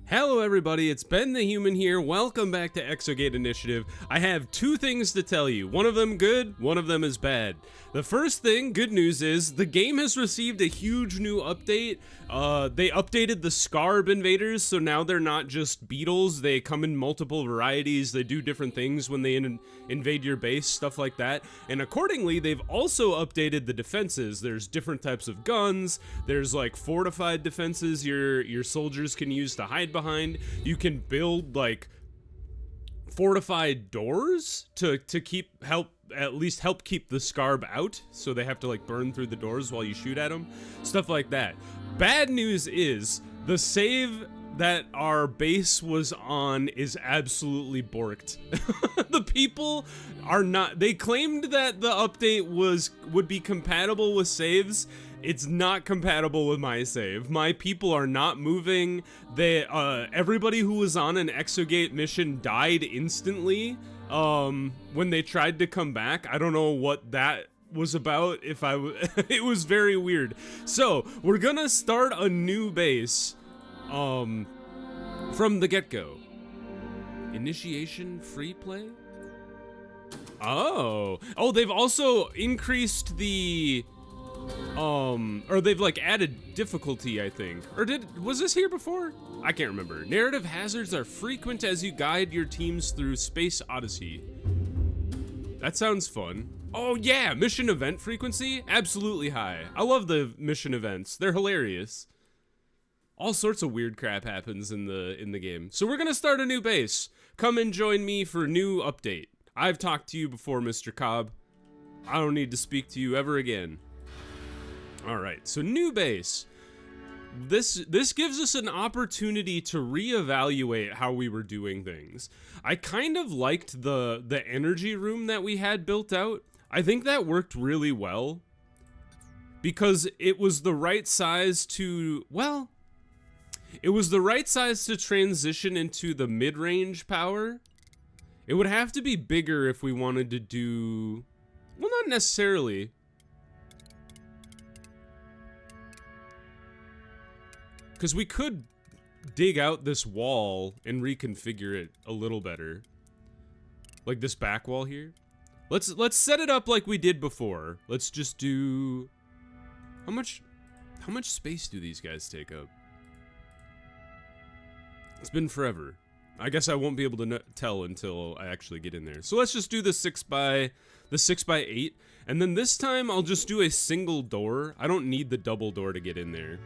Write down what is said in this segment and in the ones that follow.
Hello everybody, it's Ben the Human here. Welcome back to Exogate Initiative. I have two things to tell you. One of them good, one of them is bad. The first thing, good news, is the game has received a huge new update. They updated the Scarb invaders, so now they're not just beetles. They come in multiple varieties. They do different things when they invade your base, stuff like that. And accordingly, they've also updated the defenses. There's different types of guns. There's like fortified defenses your soldiers can use to hide behind. You can build like fortified doors to at least help keep the Scarb out, so they have to like burn through the doors while you shoot at them, stuff like that. Bad news is the save that our base was on is absolutely borked. The people are not, they claimed that the update would be compatible with saves. It's not compatible with my save. My people are not moving. Everybody who was on an Exogate mission died instantly when they tried to come back. I don't know what that was about. It was very weird. So we're gonna start a new base from the get-go. Initiation free play? Oh, they've also increased the or they've like added difficulty, I think. Or was this here before? I can't remember. Narrative hazards are frequent as you guide your teams through Space Odyssey. That sounds fun. Oh yeah, mission event frequency? Absolutely high. I love the mission events. They're hilarious. All sorts of weird crap happens in the game. So we're gonna start a new base. Come and join me for a new update. I've talked to you before, Mr. Cobb. I don't need to speak to you ever again. Alright, so new base. This gives us an opportunity to reevaluate how we were doing things. I kind of liked the energy room that we had built out. I think that worked really well, because it was the right size to, well, it was the right size to transition into the mid-range power. It would have to be bigger if we wanted to do, well, not necessarily. Because we could dig out this wall and reconfigure it a little better. Like this back wall here. Let's set it up like we did before. Let's just do, how much space do these guys take up? It's been forever. I guess I won't be able to tell until I actually get in there. So let's just do the 6 by 8, and then this time I'll just do a single door. I don't need the double door to get in there.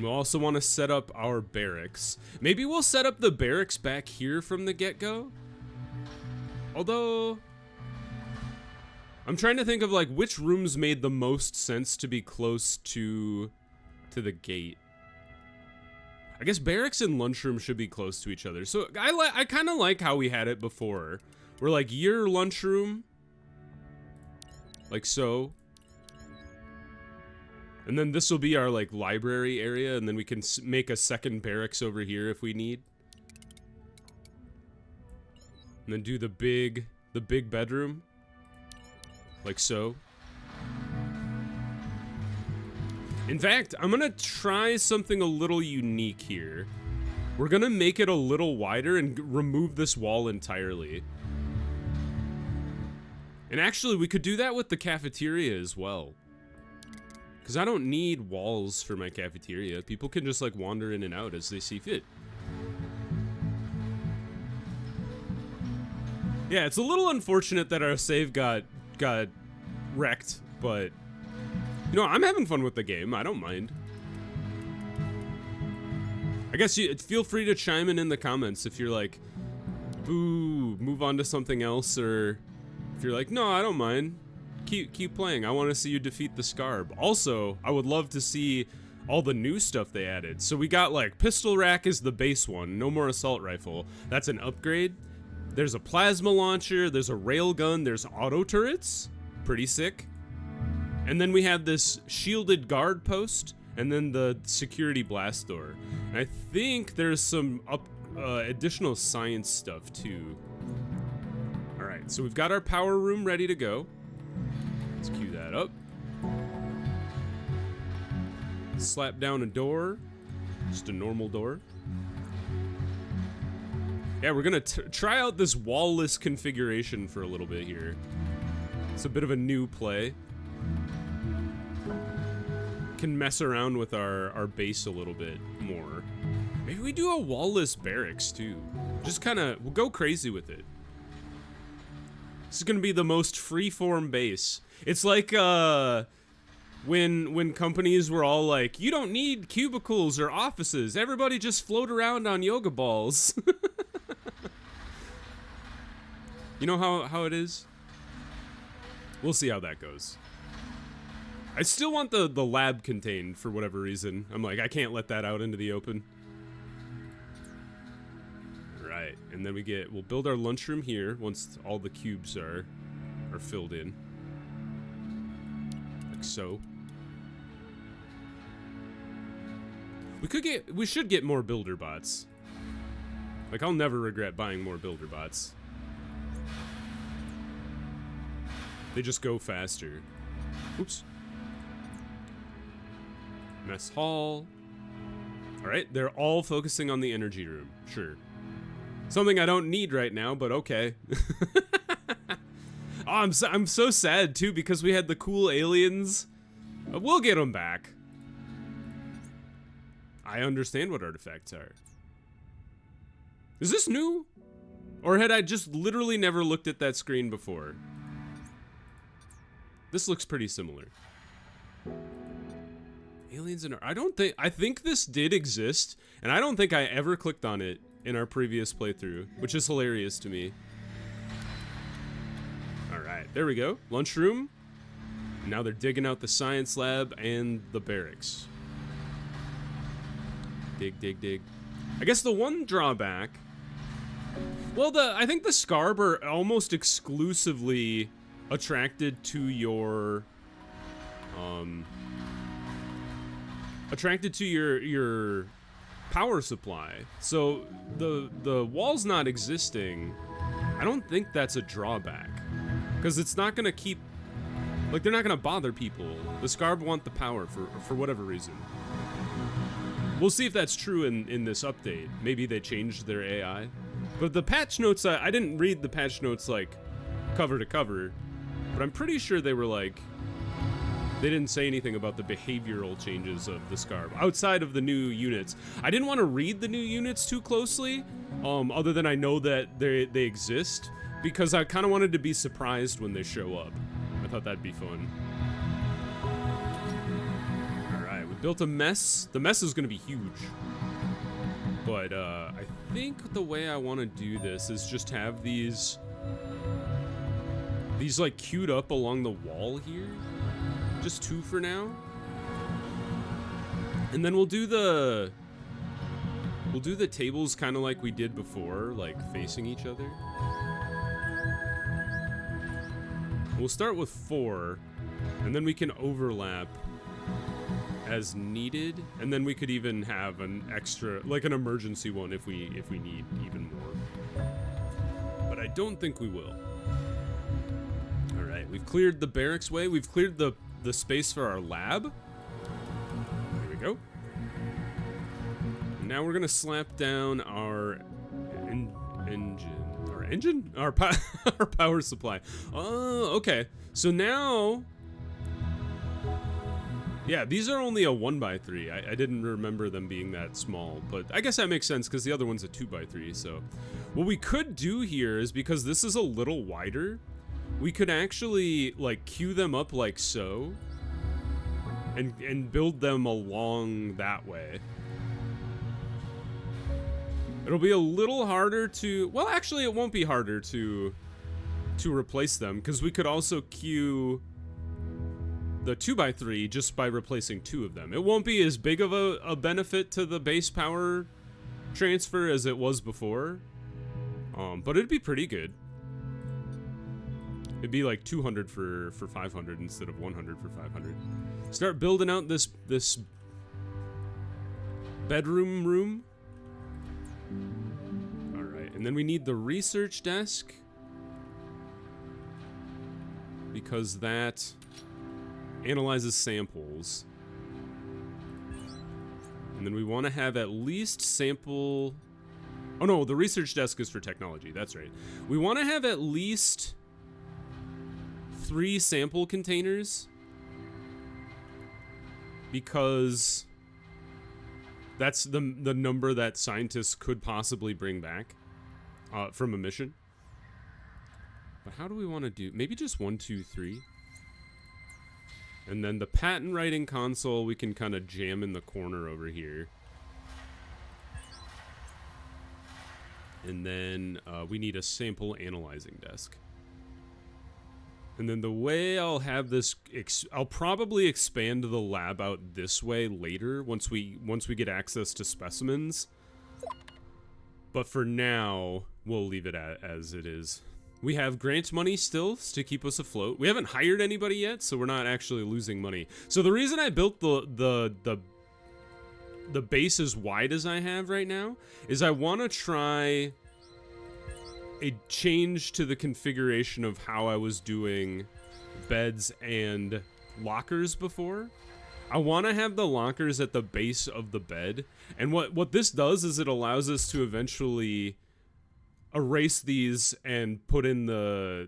We'll also want to set up our barracks. Maybe we'll set up the barracks back here from the get-go. Although, I'm trying to think of like which rooms made the most sense to be close to the gate. I guess barracks and lunchroom should be close to each other. So I kind of like how we had it before. We're like your lunchroom, like so. And then this will be our like library area, and then we can make a second barracks over here if we need. And then do the big bedroom, like so. In fact, I'm gonna try something a little unique here. We're gonna make it a little wider and remove this wall entirely. And actually, we could do that with the cafeteria as well. Because I don't need walls for my cafeteria. People can just like wander in and out as they see fit. Yeah, it's a little unfortunate that our save got wrecked, but you know, I'm having fun with the game. I don't mind. I guess you feel free to chime in the comments if you're like, boo, move on to something else, or if you're like, no, I don't mind. Keep playing. I want to see you defeat the Scarb. Also, I would love to see all the new stuff they added. So we got like pistol rack is the base one. No more assault rifle. That's an upgrade. There's a plasma launcher. There's a railgun. There's auto turrets. Pretty sick. And then we have this shielded guard post, and then the security blast door. And I think there's some additional science stuff too. All right, so we've got our power room ready to go. Let's cue that up. Slap down a door. Just a normal door. Yeah, we're gonna try out this wall-less configuration for a little bit here. It's a bit of a new play. Can mess around with our base a little bit more. Maybe we do a wall-less barracks too. Just kind of, we'll go crazy with it. This is gonna be the most free-form base. It's like when companies were all like, you don't need cubicles or offices. Everybody just float around on yoga balls. You know how it is? We'll see how that goes. I still want the lab contained for whatever reason. I'm like, I can't let that out into the open. Right, and then we'll build our lunchroom here once all the cubes are filled in. Like so. We should get more builder bots. Like, I'll never regret buying more builder bots. They just go faster. Oops. Mess hall. Alright, they're all focusing on the energy room. Sure. Something I don't need right now, but okay. Oh, I'm so sad, too, because we had the cool aliens. We'll get them back. I understand what artifacts are. Is this new? Or had I just literally never looked at that screen before? This looks pretty similar. Aliens in our... I think this did exist, and I don't think I ever clicked on it in our previous playthrough, which is hilarious to me. Alright, there we go. Lunchroom. Now they're digging out the science lab and the barracks. Dig, dig, dig. I guess the one drawback... Well, I think the Scarb are almost exclusively attracted to your... attracted to your power supply. So the wall's not existing. I don't think that's a drawback, because it's not gonna keep, like, they're not gonna bother people. The Scarb want the power for whatever reason. We'll see if that's true in this update. Maybe they changed their AI. But the patch notes, I didn't read the patch notes like cover to cover, but I'm pretty sure they were like, they didn't say anything about the behavioral changes of the Scarb outside of the new units. I didn't want to read the new units too closely, other than I know that they exist, because I kind of wanted to be surprised when they show up. I thought that'd be fun. All right, we built a mess. The mess is going to be huge, but I think the way I want to do this is just have these like queued up along the wall here. Just 2 for now. And then we'll do the tables kind of like we did before, like facing each other. We'll start with 4, and then we can overlap as needed, and then we could even have an extra, like an emergency one if we need even more. But I don't think we will. All right, we've cleared the barracks way. We've cleared the space for our lab. There we go. Now we're gonna slap down our our power supply. Oh, okay. So now, yeah, these are only a 1x3. I didn't remember them being that small, but I guess that makes sense because the other one's a 2x3. So what we could do here is, because this is a little wider, we could actually like queue them up like so and build them along that way. It'll be a little harder to, well, actually it won't be harder to replace them, because we could also queue the 2x3 just by replacing 2 of them. It won't be as big of a benefit to the base power transfer as it was before, but it'd be pretty good. It'd be like 200 for 500 instead of 100 for 500. Start building out this bedroom room. All right, and then we need the research desk, because that analyzes samples. And then we want to have at least sample... Oh no, the research desk is for technology, that's right. We want to have at least 3 sample containers, because that's the number that scientists could possibly bring back from a mission. But how do we want to do... Maybe just 1, 2, 3. And then the patent writing console we can kind of jam in the corner over here. And then we need a sample analyzing desk. And then the way I'll have this, I'll probably expand the lab out this way later once we get access to specimens. But for now, we'll leave it as it is. We have grant money still to keep us afloat. We haven't hired anybody yet, so we're not actually losing money. So the reason I built the base as wide as I have right now is I want to try a change to the configuration of how I was doing beds and lockers before. I want to have the lockers at the base of the bed, and what this does is it allows us to eventually erase these and put in the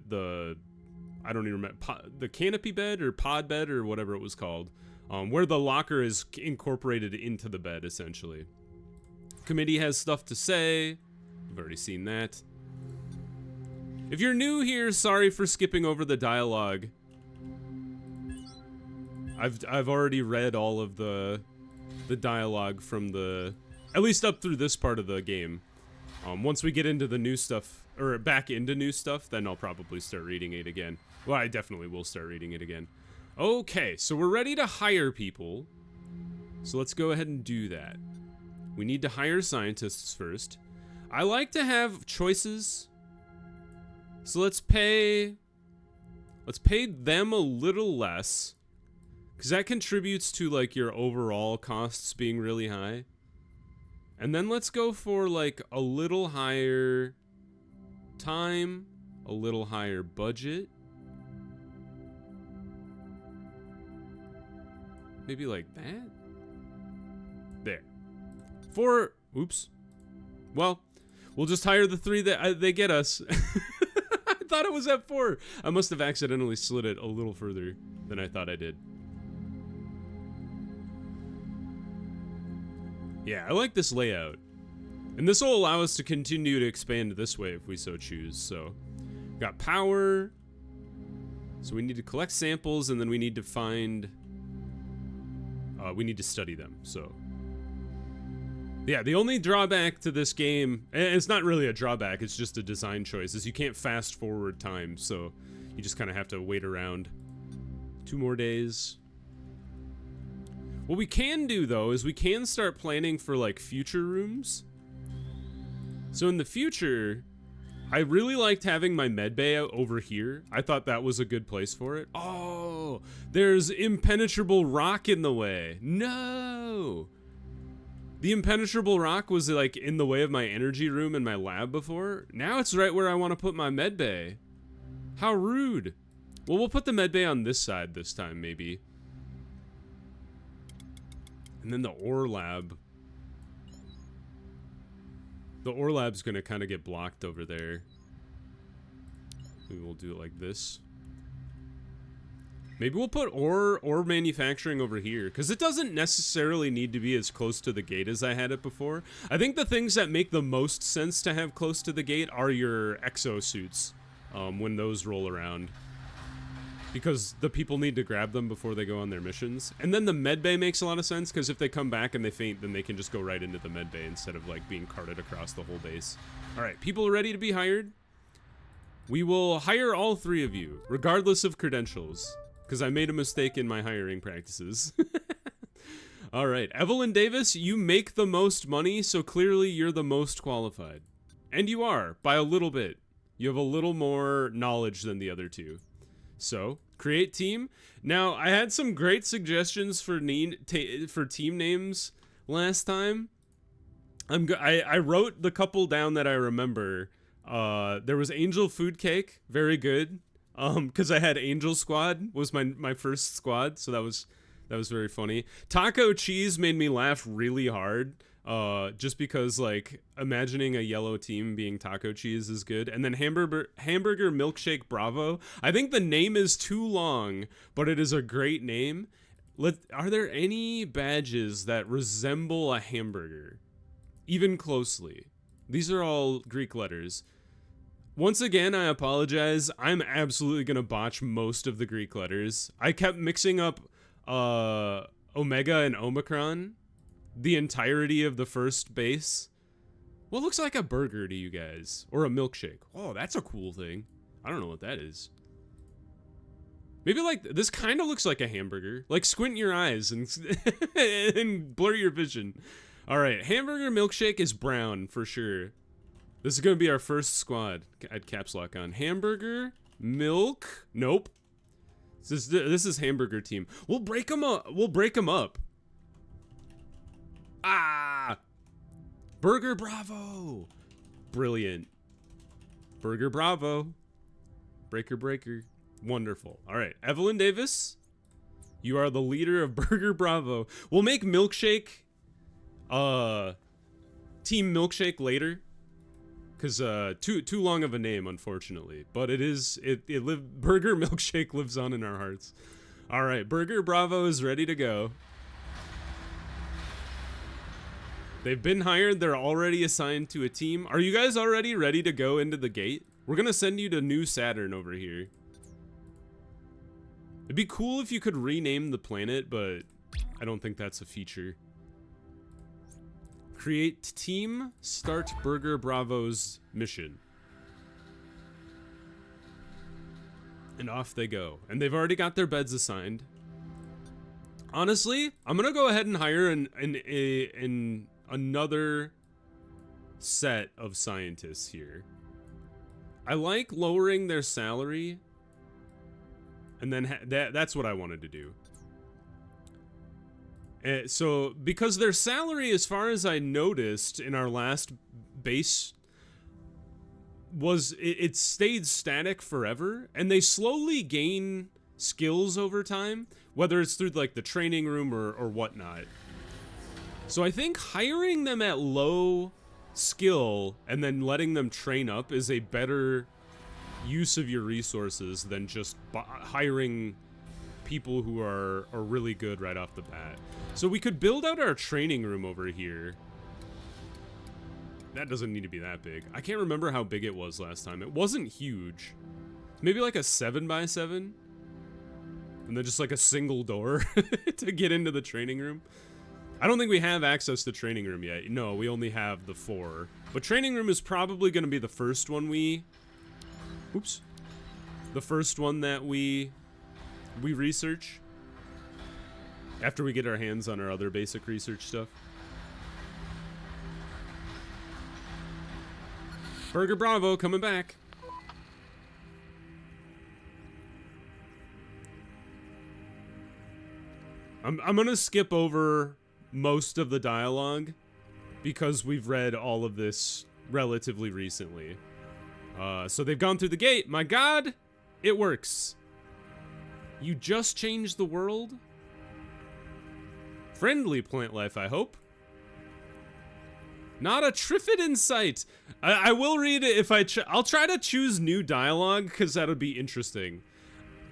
I don't even remember, the canopy bed or pod bed or whatever it was called, where the locker is incorporated into the bed, essentially. Committee has stuff to say. We've already seen that. If you're new here, sorry for skipping over the dialogue. I've already read all of the dialogue from at least up through this part of the game. Once we get into the new stuff, or back into new stuff, then I'll probably start reading it again. Well, I definitely will start reading it again. Okay, so we're ready to hire people. So let's go ahead and do that. We need to hire scientists first. I like to have choices. So let's pay them a little less, because that contributes to like your overall costs being really high. And then let's go for like a little higher time, a little higher budget. Maybe like that? There. Oops. Well, we'll just hire the 3 that they get us. I thought it was at 4. I must have accidentally slid it a little further than I thought I did. Yeah, I like this layout. And this will allow us to continue to expand this way if we so choose. So, got power. So we need to collect samples, and then we need to find... we need to study them, so... Yeah, the only drawback to this game, and it's not really a drawback, it's just a design choice, is you can't fast forward time, so you just kind of have to wait around 2 more days. What we can do, though, is we can start planning for, like, future rooms. So in the future, I really liked having my medbay out over here. I thought that was a good place for it. Oh, there's impenetrable rock in the way. No! The impenetrable rock was, like, in the way of my energy room and my lab before. Now it's right where I want to put my medbay. How rude. Well, we'll put the medbay on this side this time, maybe. And then the ore lab. The ore lab's gonna kind of get blocked over there. Maybe we'll do it like this. Maybe we'll put ore manufacturing over here, because it doesn't necessarily need to be as close to the gate as I had it before. I think the things that make the most sense to have close to the gate are your exosuits, when those roll around. Because the people need to grab them before they go on their missions. And then the medbay makes a lot of sense, because if they come back and they faint, then they can just go right into the medbay instead of like being carted across the whole base. Alright, people are ready to be hired. We will hire all 3 of you, regardless of credentials. Because I made a mistake in my hiring practices. Alright, Evelyn Davis, you make the most money, so clearly you're the most qualified. And you are, by a little bit. You have a little more knowledge than the other 2. So, create team. Now, I had some great suggestions for team names last time. I wrote the couple down that I remember. There was Angel Food Cake, very good. Because I had Angel Squad was my first squad, so that That was very funny. Taco cheese made me laugh really hard. Just because, like, imagining a yellow team being taco cheese is good. And then hamburger milkshake bravo. I think the name is too long, but it is a great name. Are there any badges that resemble a hamburger? Even closely. These are all Greek letters. Once again, I apologize. I'm absolutely going to botch most of the Greek letters. I kept mixing up Omega and Omicron the entirety of the first base. What looks like a burger to you guys? Or a milkshake? Oh, that's a cool thing. I don't know what that is. Maybe like, this kind of looks like a hamburger. Like, squint your eyes and, and blur your vision. All right, hamburger milkshake is brown for sure. This is going to be our first squad. Add caps lock on. Hamburger, milk. Nope. This is hamburger team. We'll break them up. We'll break them up. Ah! Burger Bravo. Brilliant. Burger Bravo. Breaker. Wonderful. All right, Evelyn Davis, you are the leader of Burger Bravo. We'll make milkshake, Team Milkshake later, because too long of a name, unfortunately. But Burger Milkshake lives on in our hearts. All right, Burger Bravo is ready to go. They've been hired. They're already assigned to a team. Are you guys already ready to go into the gate? We're gonna send you to New Saturn over here. It'd be cool if you could rename the planet, but I don't think that's a feature. Create team, start Burger Bravo's mission. And off they go. And they've already got their beds assigned. Honestly, I'm gonna go ahead and hire another set of scientists here. I like lowering their salary, and then that's what I wanted to do. So because their salary, as far as I noticed in our last base, it stayed static forever, and they slowly gain skills over time, whether it's through like the training room or whatnot. So I think hiring them at low skill and then letting them train up is a better use of your resources than just hiring people who are really good right off the bat. So we could build out our training room over here. That doesn't need to be that big. I can't remember how big it was last time. It wasn't huge. Maybe like a 7x7. And then just like a single door to get into the training room. I don't think we have access to training room yet. No, we only have the 4. But training room is probably going to be the first one the first one that we research after we get our hands on our other basic research stuff. Burger Bravo coming back. I'm gonna skip over most of the dialogue because we've read all of this relatively recently. So they've gone through the gate. My God, it works. You just changed the world. Friendly plant life, I hope. Not a Triffid in sight. I will read it if I'll try to choose new dialogue because that'll be interesting.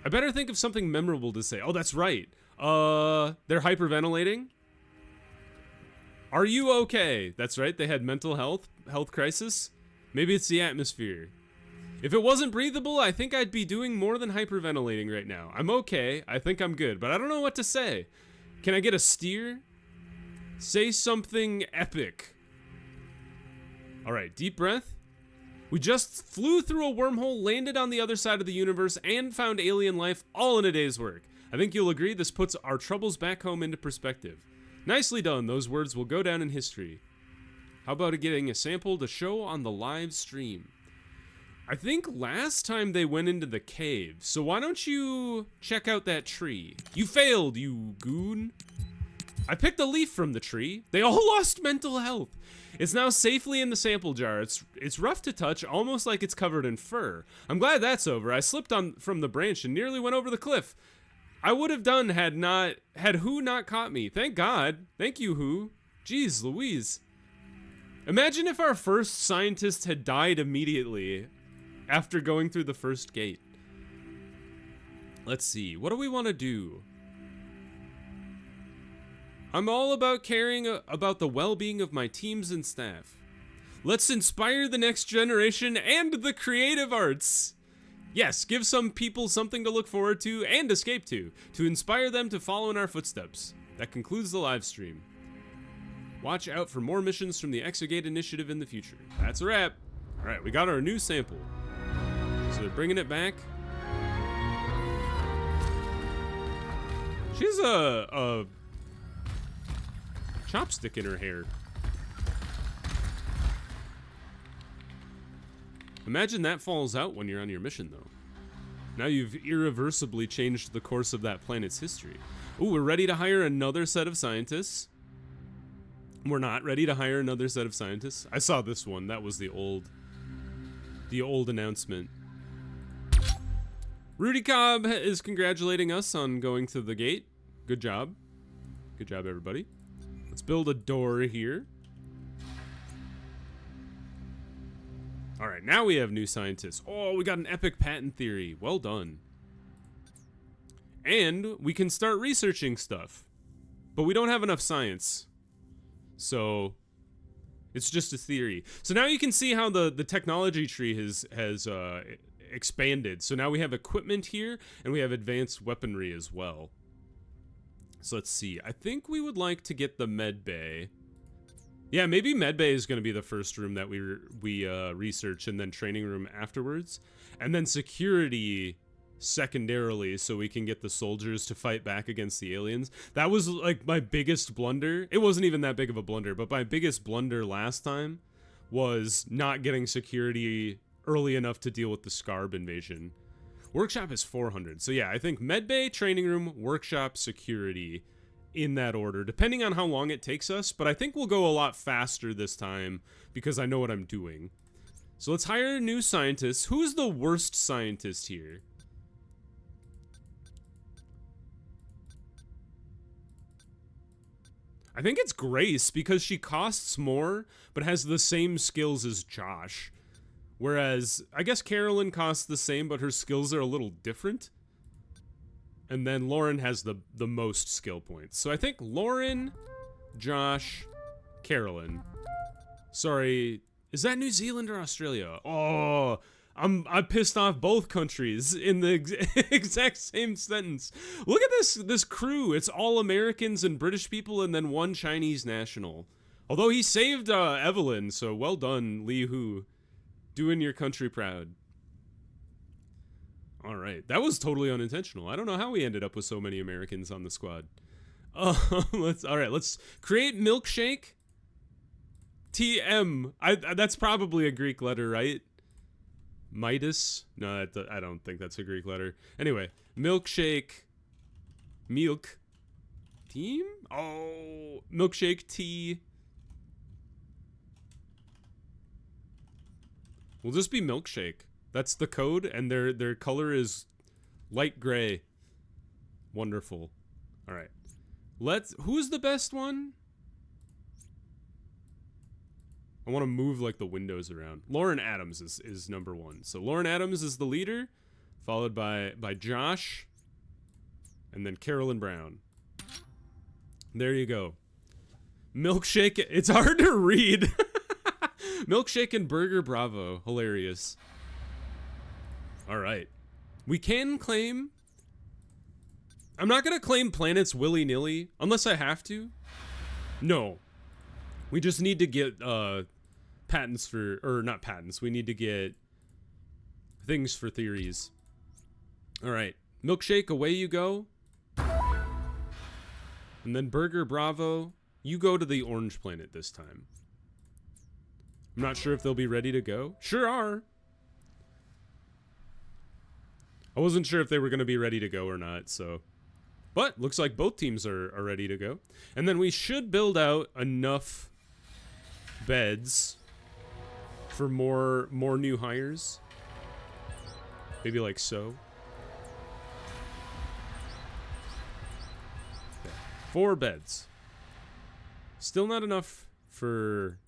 I better think of something memorable to say. Oh, that's right. They're hyperventilating. Are you okay? That's right. They had mental health crisis. Maybe it's the atmosphere. If it wasn't breathable, I think I'd be doing more than hyperventilating right now. I'm okay. I think I'm good, but I don't know what to say. Can I get a steer? Say something epic. All right, deep breath. We just flew through a wormhole, landed on the other side of the universe, and found alien life all in a day's work. I think you'll agree this puts our troubles back home into perspective. Nicely done. Those words will go down in history. How about getting a sample to show on the live stream? I think last time they went into the cave, so why don't you check out that tree? You failed, you goon. I picked a leaf from the tree. They all lost mental health. It's now safely in the sample jar. It's rough to touch, almost like it's covered in fur. I'm glad that's over. I slipped from the branch and nearly went over the cliff. I would have done had Who not caught me. Thank God. Thank you, Who. Jeez Louise. Imagine if our first scientist had died immediately after going through the first gate. Let's see. What do we want to do? I'm all about caring about the well-being of my teams and staff. Let's inspire the next generation and the creative arts. Yes, give some people something to look forward to and escape to inspire them to follow in our footsteps. That concludes the live stream. Watch out for more missions from the Exogate initiative in the future. That's a wrap. All right, we got our new sample. So they're bringing it back. She has a chopstick in her hair. Imagine that falls out when you're on your mission, though. Now you've irreversibly changed the course of that planet's history. Ooh, we're ready to hire another set of scientists. We're not ready to hire another set of scientists. I saw this one. That was the old announcement. Rudy Cobb is congratulating us on going through the gate. Good job. Good job, everybody. Let's build a door here. All right, now we have new scientists. Oh, we got an epic patent theory. Well done. And we can start researching stuff. But we don't have enough science. So it's just a theory. So now you can see how the technology tree has expanded. So now we have equipment here, and we have advanced weaponry as well. So let's see. I think we would like to get the med bay. Yeah, maybe medbay is going to be the first room that we research, and then training room afterwards, and then security secondarily, so we can get the soldiers to fight back against the aliens. That was like my biggest blunder. It wasn't even that big of a blunder, but my biggest blunder last time was not getting security early enough to deal with the Scarb invasion. Workshop is 400, so yeah, I think medbay, training room, workshop, security, in that order, depending on how long it takes us, but I think we'll go a lot faster this time because I know what I'm doing. So let's hire new scientists. Who's the worst scientist here? I think it's Grace, because she costs more but has the same skills as Josh. Whereas, I guess Carolyn costs the same, but her skills are a little different. And then Lauren has the most skill points. So I think Lauren, Josh, Carolyn. Sorry, is that New Zealand or Australia? Oh, I pissed off both countries in the exact same sentence. Look at this crew. It's all Americans and British people, and then one Chinese national. Although he saved Evelyn, so well done, Li Hu. Doing your country proud. All right, that was totally unintentional. I don't know how we ended up with so many Americans on the squad. Let's create milkshake. TM. That's probably a Greek letter, right? Midas? No, I don't think that's a Greek letter. Anyway, milkshake. Milk. Team? Oh, milkshake tea. We'll just be milkshake. That's the code, and their color is light gray. Wonderful. All right. Who's the best one? I want to move like the windows around. Lauren Adams is number one. So Lauren Adams is the leader, followed by Josh, and then Carolyn Brown. There you go. Milkshake. It's hard to read. Milkshake and Burger Bravo. Hilarious. All right. We can claim... I'm not going to claim planets willy-nilly, unless I have to. No. We just need to get patents for... Or not patents. We need to get things for theories. All right. Milkshake, away you go. And then Burger Bravo, you go to the orange planet this time. I'm not sure if they'll be ready to go. Sure are. I wasn't sure if they were going to be ready to go or not, so... But looks like both teams are ready to go. And then we should build out enough beds for more new hires. Maybe like so. 4 beds. Still not enough for...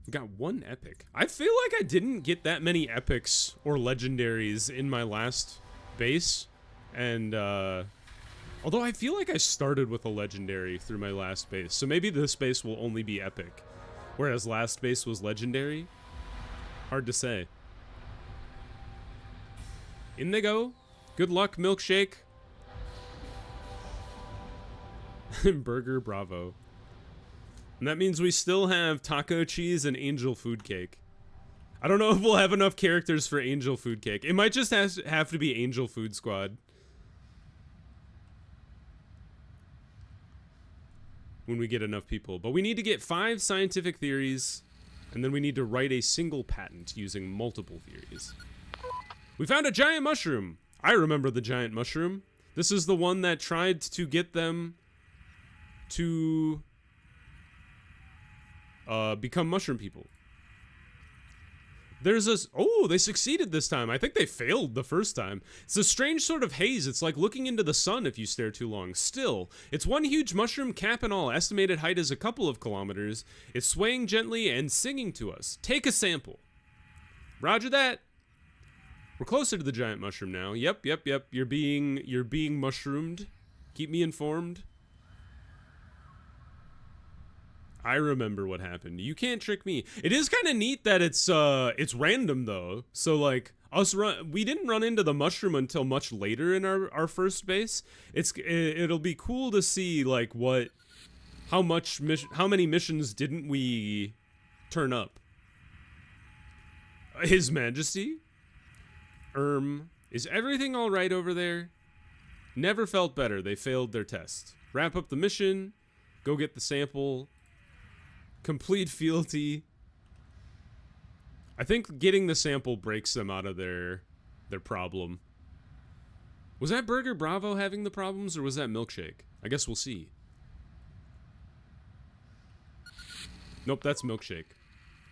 We got 1 epic. I feel like I didn't get that many epics or legendaries in my last base. And, although I feel like I started with a legendary through my last base. So maybe this base will only be epic. Whereas last base was legendary. Hard to say. In they go. Good luck, milkshake. Burger Bravo. And that means we still have taco cheese and angel food cake. I don't know if we'll have enough characters for angel food cake. It might just have to be angel food squad. When we get enough people. But we need to get 5 scientific theories, and then we need to write a single patent using multiple theories. We found a giant mushroom. I remember the giant mushroom. This is the one that tried to get them to become mushroom people. There's a... Oh, they succeeded this time. I think they failed the first time. It's a strange sort of haze. It's like looking into the sun if you stare too long. Still, it's one huge mushroom, cap and all. Estimated height is a couple of kilometers. It's swaying gently and singing to us. Take a sample. Roger that. We're closer to the giant mushroom now. Yep. You're being mushroomed. Keep me informed. I remember what happened. You can't trick me. It is kind of neat that it's random though. So like we didn't run into the mushroom until much later in our first base. It'll be cool to see like how many missions didn't we turn up. His Majesty? Is everything all right over there? Never felt better. They failed their test. Wrap up the mission. Go get the sample. Complete fealty. I think getting the sample breaks them out of their problem. Was that Burger Bravo having the problems, or was that Milkshake? I guess we'll see. Nope, that's Milkshake.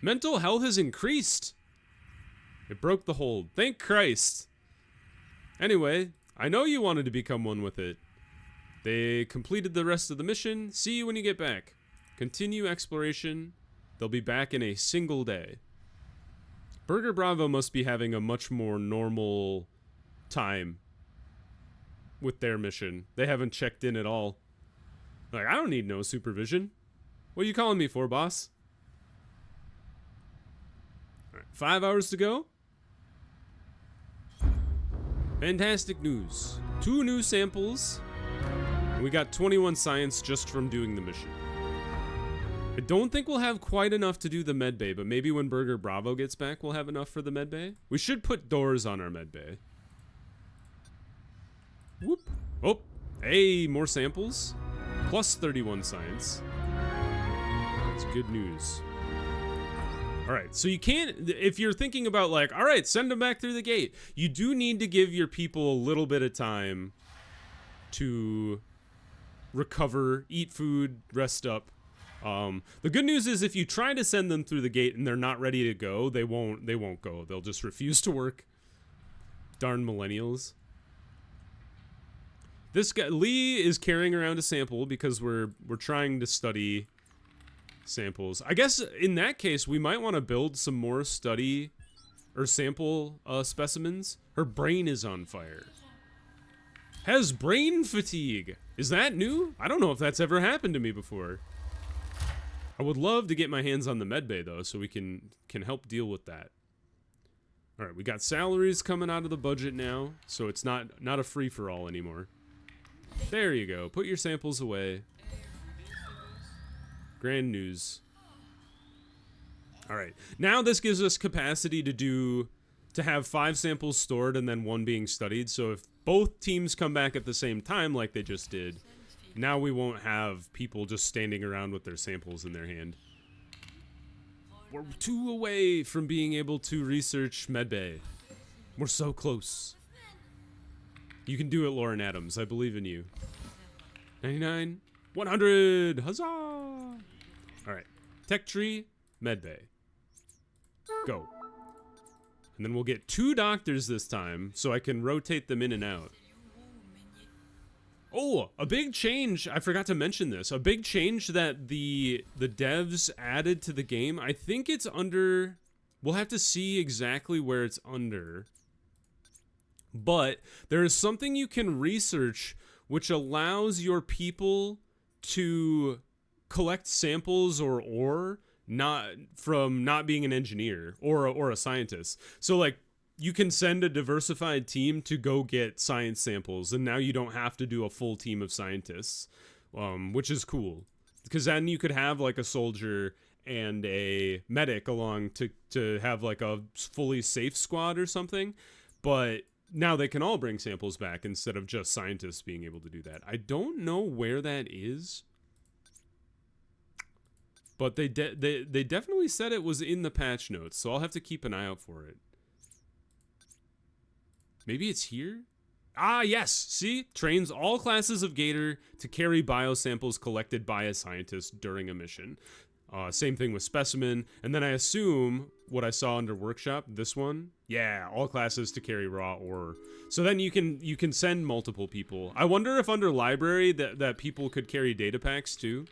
Mental health has increased. It broke the hold. Thank Christ. Anyway, I know you wanted to become one with it. They completed the rest of the mission. See you when you get back. Continue exploration. They'll be back in a single day. Burger Bravo must be having a much more normal time with their mission. They haven't checked in at all. Like, I don't need no supervision. What are you calling me for, boss? All right, 5 hours to go. Fantastic news. 2 new samples. And we got 21 science just from doing the mission. I don't think we'll have quite enough to do the medbay, but maybe when Burger Bravo gets back, we'll have enough for the medbay. We should put doors on our medbay. Whoop. Oh, hey, more samples. Plus 31 science. That's good news. All right, so you can't, if you're thinking about like, all right, send them back through the gate, you do need to give your people a little bit of time to recover, eat food, rest up. The good news is if you try to send them through the gate and they're not ready to go, they won't go. They'll just refuse to work. Darn millennials. This guy, Lee, is carrying around a sample because we're trying to study samples. I guess in that case, we might want to build some more study or sample specimens. Her brain is on fire. Has brain fatigue. Is that new? I don't know if that's ever happened to me before. I would love to get my hands on the medbay though, so we can help deal with that. All right, we got salaries coming out of the budget now, so it's not a free-for-all anymore. There you go. Put your samples away. Grand news. All right, now this gives us capacity to have 5 samples stored and then 1 being studied. So if both teams come back at the same time, like they just did. Now we won't have people just standing around with their samples in their hand. We're 2 away from being able to research medbay. We're so close. You can do it, Lauren Adams. I believe in you. 99, 100, huzzah! All right, tech tree, medbay. Go. And then we'll get 2 doctors this time, so I can rotate them in and out. Oh, a big change. I forgot to mention this. A big change that the devs added to the game. I think it's under... We'll have to see exactly where it's under. But there is something you can research which allows your people to collect samples or ore not being an engineer or a scientist. So like you can send a diversified team to go get science samples, and now you don't have to do a full team of scientists, which is cool. Because then you could have like a soldier and a medic along to have like a fully safe squad or something. But now they can all bring samples back instead of just scientists being able to do that. I don't know where that is. But they definitely said it was in the patch notes, so I'll have to keep an eye out for it. Maybe it's here? Ah, yes. See? Trains all classes of Gator to carry biosamples collected by a scientist during a mission. Same thing with Specimen. And then I assume what I saw under Workshop, this one. Yeah, all classes to carry raw ore. So then you can send multiple people. I wonder if under Library that people could carry data packs too.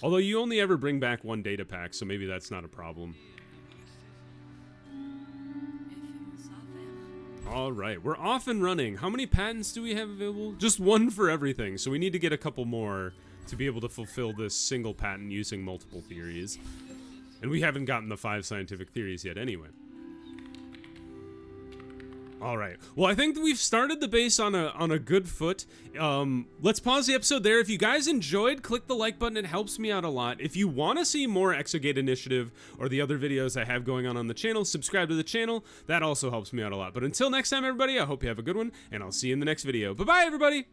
Although you only ever bring back one data pack, so maybe that's not a problem. All right, we're off and running. How many patents do we have available? Just one for everything, so we need to get a couple more to be able to fulfill this single patent using multiple theories. And we haven't gotten the 5 scientific theories yet anyway. All right. Well, I think that we've started the base on a good foot. Let's pause the episode there. If you guys enjoyed, click the like button. It helps me out a lot. If you want to see more Exogate Initiative or the other videos I have going on the channel, subscribe to the channel. That also helps me out a lot. But until next time, everybody, I hope you have a good one, and I'll see you in the next video. Bye-bye, everybody!